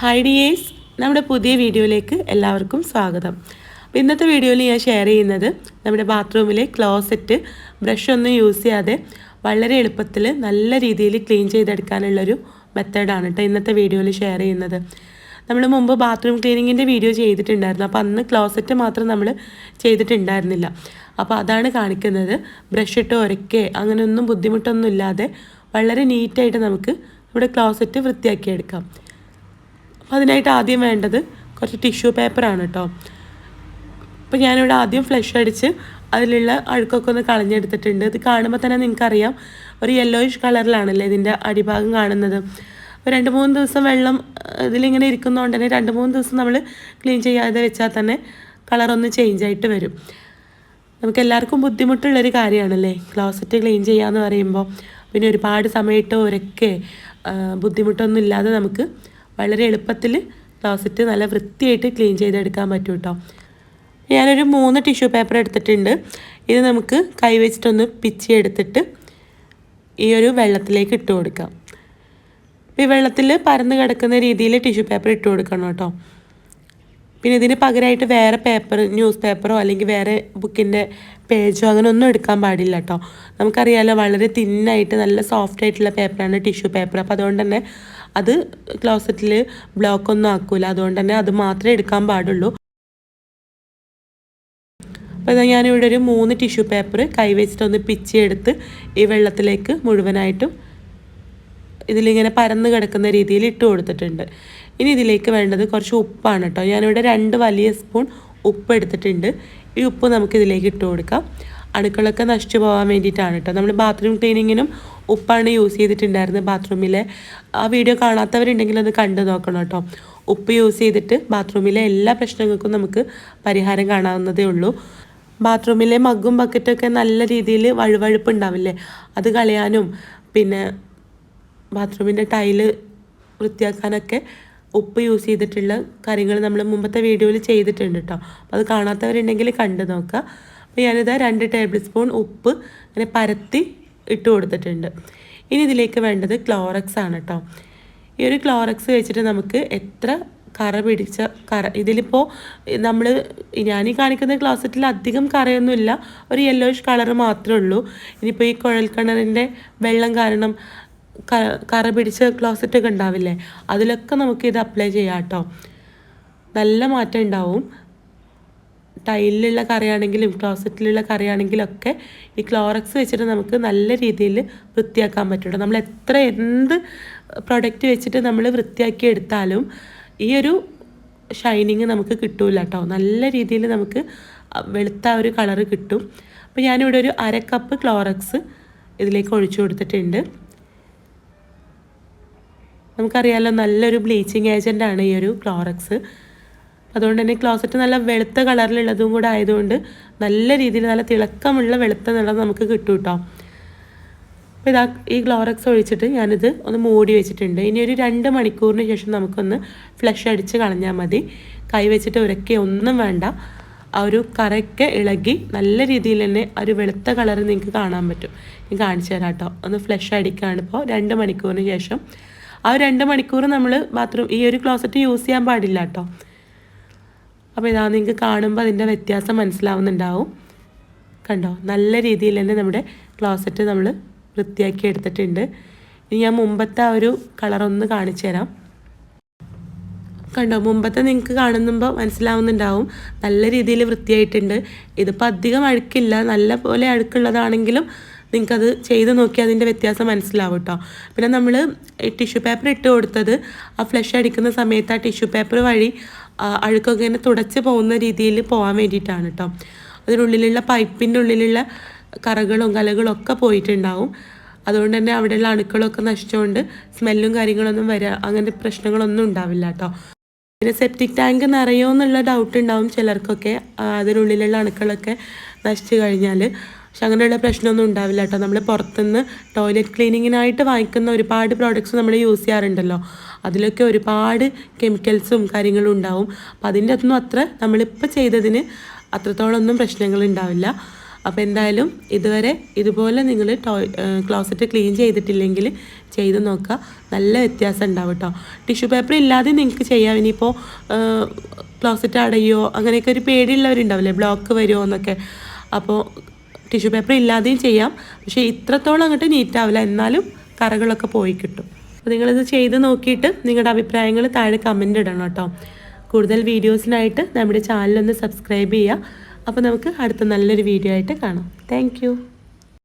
Hi dears, നമ്മുടെ പുതിയ വീഡിയോയിലേക്ക് എല്ലാവർക്കും സ്വാഗതം. അപ്പോൾ ഇന്നത്തെ വീഡിയോയിൽ ഞാൻ ഷെയർ ചെയ്യുന്നത് നമ്മുടെ ബാത്റൂമിലെ ക്ലോസറ്റ് ബ്രഷ് ഒന്നും യൂസ് ചെയ്യാതെ വളരെ എളുപ്പത്തിൽ നല്ല രീതിയിൽ ക്ലീൻ ചെയ്തെടുക്കാനുള്ളൊരു മെത്തേഡാണ് കേട്ടോ ഇന്നത്തെ വീഡിയോയിൽ ഷെയർ ചെയ്യുന്നത്. നമ്മൾ മുമ്പ് ബാത്റൂം ക്ലീനിങ്ങിൻ്റെ വീഡിയോ ചെയ്തിട്ടുണ്ടായിരുന്നു. അപ്പോൾ അന്ന് ക്ലോസറ്റ് മാത്രം നമ്മൾ ചെയ്തിട്ടുണ്ടായിരുന്നില്ല. അപ്പോൾ അതാണ് കാണിക്കുന്നത്. ബ്രഷ് ഇട്ട് ഉരയ്ക്കേ അങ്ങനെയൊന്നും ബുദ്ധിമുട്ടൊന്നും ഇല്ലാതെ വളരെ നീറ്റായിട്ട് നമുക്ക് ഇവിടെ ക്ലോസറ്റ് വൃത്തിയാക്കിയെടുക്കാം. അതിനായിട്ട് ആദ്യം വേണ്ടത് കുറച്ച് ടിഷ്യൂ പേപ്പറാണ് കേട്ടോ. അപ്പോൾ ഞാനിവിടെ ആദ്യം ഫ്ലഷ് അടിച്ച് അതിലുള്ള അഴുക്കൊക്കെ ഒന്ന് കളഞ്ഞെടുത്തിട്ടുണ്ട്. ഇത് കാണുമ്പോൾ തന്നെ നിങ്ങൾക്കറിയാം ഒരു യെല്ലോയിഷ് കളറിലാണല്ലേ ഇതിൻ്റെ അടിഭാഗം കാണുന്നത്. അപ്പോൾ 2-3 ദിവസം വെള്ളം ഇതിലിങ്ങനെ ഇരിക്കുന്നതുകൊണ്ട് തന്നെ 2-3 ദിവസം നമ്മൾ ക്ലീൻ ചെയ്യാതെ വെച്ചാൽ തന്നെ കളറൊന്ന് ചേഞ്ച് ആയിട്ട് വരും. നമുക്ക് എല്ലാവർക്കും ബുദ്ധിമുട്ടുള്ളൊരു കാര്യമാണല്ലേ ക്ലോസറ്റ് ക്ലീൻ ചെയ്യാന്ന് പറയുമ്പോൾ. പിന്നെ ഒരുപാട് സമയത്ത് ഒരൊക്കെ ബുദ്ധിമുട്ടൊന്നും ഇല്ലാതെ നമുക്ക് വളരെ എളുപ്പത്തിൽ ക്ലോസറ്റ് നല്ല വൃത്തിയായിട്ട് ക്ലീൻ ചെയ്തെടുക്കാൻ പറ്റും കേട്ടോ. ഞാനൊരു 3 ടിഷ്യൂ പേപ്പർ എടുത്തിട്ടുണ്ട്. ഇത് നമുക്ക് കൈ വെച്ചിട്ടൊന്ന് പിച്ചെടുത്തിട്ട് ഈ ഒരു വെള്ളത്തിലേക്ക് ഇട്ട് കൊടുക്കാം. ഈ വെള്ളത്തിൽ പരന്ന് കിടക്കുന്ന രീതിയിൽ ടിഷ്യൂ പേപ്പർ ഇട്ട് കൊടുക്കണം കേട്ടോ. പിന്നെ ഇതിന് പകരമായിട്ട് വേറെ പേപ്പർ, ന്യൂസ് പേപ്പറോ അല്ലെങ്കിൽ വേറെ ബുക്കിൻ്റെ പേജോ അങ്ങനെ ഒന്നും എടുക്കാൻ പാടില്ല കേട്ടോ. നമുക്കറിയാമല്ലോ വളരെ തിന്നായിട്ട് നല്ല സോഫ്റ്റ് ആയിട്ടുള്ള പേപ്പറാണ് ടിഷ്യൂ പേപ്പർ. അപ്പോൾ അതുകൊണ്ട് തന്നെ അത് ക്ലോസറ്റിൽ ബ്ലോക്കൊന്നും ആക്കൂല. അതുകൊണ്ട് തന്നെ അത് മാത്രമേ എടുക്കാൻ പാടുള്ളൂ. അപ്പോൾ ഇതാ ഞാനിവിടെ ഒരു 3 ടിഷ്യൂ പേപ്പർ കൈ വെച്ചിട്ടൊന്ന് പിച്ചെടുത്ത് ഈ വെള്ളത്തിലേക്ക് മുഴുവനായിട്ടും ഇതിലിങ്ങനെ പരന്ന് കിടക്കുന്ന രീതിയിൽ ഇട്ട് കൊടുത്തിട്ടുണ്ട്. ഇനി ഇതിലേക്ക് വേണ്ടത് കുറച്ച് ഉപ്പാണ് കേട്ടോ. ഞാനിവിടെ 2 വലിയ സ്പൂൺ ഉപ്പ് എടുത്തിട്ടുണ്ട്. ഈ ഉപ്പ് നമുക്കിതിലേക്ക് ഇട്ട് കൊടുക്കാം. അണുക്കളൊക്കെ നശിച്ചു പോകാൻ വേണ്ടിയിട്ടാണ് കേട്ടോ. നമ്മൾ ബാത്റൂം ക്ലീനിങ്ങിനും ഉപ്പാണ് യൂസ് ചെയ്തിട്ടുണ്ടായിരുന്നത് ബാത്റൂമിലെ. ആ വീഡിയോ കാണാത്തവരുണ്ടെങ്കിൽ അത് കണ്ടു നോക്കണം കേട്ടോ. ഉപ്പ് യൂസ് ചെയ്തിട്ട് ബാത്റൂമിലെ എല്ലാ പ്രശ്നങ്ങൾക്കും നമുക്ക് പരിഹാരം കാണാവുന്നതേ ഉള്ളൂ. ബാത്റൂമിലെ മഗ്ഗും ബക്കറ്റൊക്കെ നല്ല രീതിയിൽ വഴുവഴുപ്പ് ഉണ്ടാവില്ലേ, അത് കളയാനും പിന്നെ ബാത്റൂമിൻ്റെ ടൈല് വൃത്തിയാക്കാനൊക്കെ ഉപ്പ് യൂസ് ചെയ്തിട്ടുള്ള കാര്യങ്ങൾ നമ്മൾ മുമ്പത്തെ വീഡിയോയിൽ ചെയ്തിട്ടുണ്ട് കേട്ടോ. അപ്പോൾ അത് കാണാത്തവരുണ്ടെങ്കിൽ കണ്ടു നോക്കുക. അപ്പോൾ ഞാനിത് 2 ടേബിൾ സ്പൂൺ ഉപ്പ് അങ്ങനെ പരത്തി ഇട്ട് കൊടുത്തിട്ടുണ്ട്. ഇനി ഇതിലേക്ക് വേണ്ടത് ക്ലോറക്സ് ആണ് കേട്ടോ. ഈ ഒരു ക്ലോറക്സ് വെച്ചിട്ട് നമുക്ക് എത്ര കറ പിടിച്ച ഇതിലിപ്പോൾ ഞാൻ ഈ കാണിക്കുന്ന ക്ലോസറ്റിൽ അധികം കറയൊന്നുമില്ല, ഒരു യെല്ലോയിഷ് കളർ മാത്രമേ ഉള്ളൂ. ഇനിയിപ്പോൾ ഈ കുഴൽക്കിണറിൻ്റെ വെള്ളം കാരണം കറ പിടിച്ച ക്ലോസറ്റൊക്കെ ഉണ്ടാവില്ലേ, അതിലൊക്കെ നമുക്ക് ഇത് അപ്ലൈ ചെയ്യാം കേട്ടോ. നല്ല മാറ്റം ഉണ്ടാവും. ടൈലിലുള്ള കറയാണെങ്കിലും ക്ലോസറ്റിലുള്ള കറയാണെങ്കിലും ഒക്കെ ഈ ക്ലോറക്സ് വെച്ചിട്ട് നമുക്ക് നല്ല രീതിയിൽ വൃത്തിയാക്കാൻ പറ്റും. നമ്മൾ എന്ത് പ്രൊഡക്റ്റ് വെച്ചിട്ട് നമ്മൾ വൃത്തിയാക്കി എടുത്താലും ഈ ഒരു ഷൈനിങ് നമുക്ക് കിട്ടൂല കേട്ടോ. നല്ല രീതിയിൽ നമുക്ക് വെളുത്ത ഒരു കളറ് കിട്ടും. അപ്പോൾ ഞാനിവിടെ ഒരു 1/2 കപ്പ് ക്ലോറക്സ് ഇതിലേക്ക് ഒഴിച്ചു കൊടുത്തിട്ടുണ്ട്. നമുക്കറിയാമല്ലോ നല്ലൊരു ബ്ലീച്ചിങ് ഏജൻ്റാണ് ഈ ഒരു ക്ലോറക്സ്. അതുകൊണ്ട് തന്നെ ക്ലോസറ്റ് നല്ല വെളുത്ത കളറിലുള്ളതും കൂടെ ആയതുകൊണ്ട് നല്ല രീതിയിൽ നല്ല തിളക്കമുള്ള വെളുത്ത നിറം നമുക്ക് കിട്ടും കേട്ടോ. അപ്പോൾ ഇതാ ഈ ക്ലോറക്സ് ഒഴിച്ചിട്ട് ഞാനിത് ഒന്ന് മൂടി വെച്ചിട്ടുണ്ട്. ഇനി ഒരു 2 മണിക്കൂറിന് ശേഷം നമുക്കൊന്ന് ഫ്ലഷ് അടിച്ച് കളഞ്ഞാൽ മതി. കൈ വെച്ചിട്ട് ഉരക്കെ ഒന്നും വേണ്ട. ആ ഒരു കറയൊക്കെ ഇളകി നല്ല രീതിയിൽ തന്നെ ആ ഒരു വെളുത്ത കളർ നിങ്ങൾക്ക് കാണാൻ പറ്റും. ഞാൻ കാണിച്ചു തരാം കേട്ടോ. ഒന്ന് ഫ്ലഷ് അടിക്കുകയാണ് ഇപ്പോൾ 2 മണിക്കൂറിന് ശേഷം. ആ 2 മണിക്കൂർ നമ്മൾ ഈ ഒരു ക്ലോസറ്റ് യൂസ് ചെയ്യാൻ പാടില്ല കേട്ടോ. അപ്പോൾ ഇതാ നിങ്ങൾക്ക് കാണുമ്പോൾ അതിൻ്റെ വ്യത്യാസം മനസ്സിലാവുന്നുണ്ടാവും. കണ്ടോ, നല്ല രീതിയിൽ തന്നെ നമ്മുടെ ക്ലോസറ്റ് നമ്മൾ വൃത്തിയാക്കി എടുത്തിട്ടുണ്ട്. ഇനി ഞാൻ മുമ്പത്തെ ആ ഒരു കളറൊന്ന് കാണിച്ചു തരാം. കണ്ടോ, മുമ്പത്തെ നിങ്ങൾക്ക് കാണുമ്പോൾ മനസ്സിലാവുന്നുണ്ടാവും നല്ല രീതിയിൽ വൃത്തിയായിട്ടുണ്ട്. ഇതിപ്പോൾ അധികം അഴുക്കില്ല, നല്ല പോലെ അഴുക്കുള്ളതാണെങ്കിലും നിങ്ങൾക്കത് ചെയ്ത് നോക്കി അതിൻ്റെ വ്യത്യാസം മനസ്സിലാവും കേട്ടോ. പിന്നെ നമ്മൾ ടിഷ്യൂ പേപ്പർ ഇട്ട് കൊടുത്തത് ആ ഫ്ലഷ് അടിക്കുന്ന സമയത്ത് ആ ടിഷ്യൂ പേപ്പർ വഴി അഴുക്കൊക്കെ ഇങ്ങനെ തുടച്ച് പോകുന്ന രീതിയിൽ പോകാൻ വേണ്ടിയിട്ടാണ് കേട്ടോ. അതിനുള്ളിലുള്ള പൈപ്പിൻ്റെ ഉള്ളിലുള്ള കറകളും കലകളും ഒക്കെ പോയിട്ടുണ്ടാവും. അതുകൊണ്ട് തന്നെ അവിടെയുള്ള അണുക്കളൊക്കെ നശിച്ചുകൊണ്ട് സ്മെല്ലും കാര്യങ്ങളൊന്നും അങ്ങനത്തെ പ്രശ്നങ്ങളൊന്നും ഉണ്ടാവില്ല കേട്ടോ. പിന്നെ സെപ്റ്റിക് ടാങ്ക് നിറയോ എന്നുള്ള ഡൗട്ട് ഉണ്ടാവും ചിലർക്കൊക്കെ, അതിനുള്ളിലുള്ള അണുക്കളൊക്കെ നശിച്ചു കഴിഞ്ഞാൽ. പക്ഷെ അങ്ങനെയുള്ള പ്രശ്നമൊന്നും ഉണ്ടാവില്ല കേട്ടോ. നമ്മൾ പുറത്തുനിന്ന് ടോയ്ലറ്റ് ക്ലീനിങ്ങിനായിട്ട് വാങ്ങിക്കുന്ന ഒരുപാട് പ്രോഡക്റ്റ്സ് നമ്മൾ യൂസ് ചെയ്യാറുണ്ടല്ലോ, അതിലൊക്കെ ഒരുപാട് കെമിക്കൽസും കാര്യങ്ങളും ഉണ്ടാവും. അപ്പം അതിൻ്റെ ഒന്നും നമ്മളിപ്പോൾ ചെയ്തതിന് അത്രത്തോളം ഒന്നും പ്രശ്നങ്ങൾ ഉണ്ടാവില്ല. അപ്പോൾ എന്തായാലും ഇതുവരെ ഇതുപോലെ നിങ്ങൾ ക്ലോസറ്റ് ക്ലീൻ ചെയ്തിട്ടില്ലെങ്കിൽ ചെയ്ത് നോക്കുക, നല്ല വ്യത്യാസം ഉണ്ടാവും കേട്ടോ. ടിഷ്യൂ പേപ്പർ ഇല്ലാതെ നിങ്ങൾക്ക് ചെയ്യാം. ഇനിയിപ്പോൾ ക്ലോസറ്റ് അടയോ അങ്ങനെയൊക്കെ ഒരു പേടിയുള്ളവരുണ്ടാവില്ലേ, ബ്ലോക്ക് വരുമോ എന്നൊക്കെ. അപ്പോൾ ടിഷ്യൂ പേപ്പർ ഇല്ലാതെയും ചെയ്യാം. പക്ഷേ ഇത്രത്തോളം അങ്ങോട്ട് നീറ്റാവില്ല, എന്നാലും കറകളൊക്കെ പോയി കിട്ടും. അപ്പോൾ നിങ്ങളിത് ചെയ്ത് നോക്കിയിട്ട് നിങ്ങളുടെ അഭിപ്രായങ്ങൾ താഴെ കമൻ്റ് ഇടണം കേട്ടോ. കൂടുതൽ വീഡിയോസിനായിട്ട് നമ്മുടെ ചാനലൊന്ന് സബ്സ്ക്രൈബ് ചെയ്യുക. അപ്പോൾ നമുക്ക് അടുത്ത നല്ലൊരു വീഡിയോ ആയിട്ട് കാണാം. താങ്ക്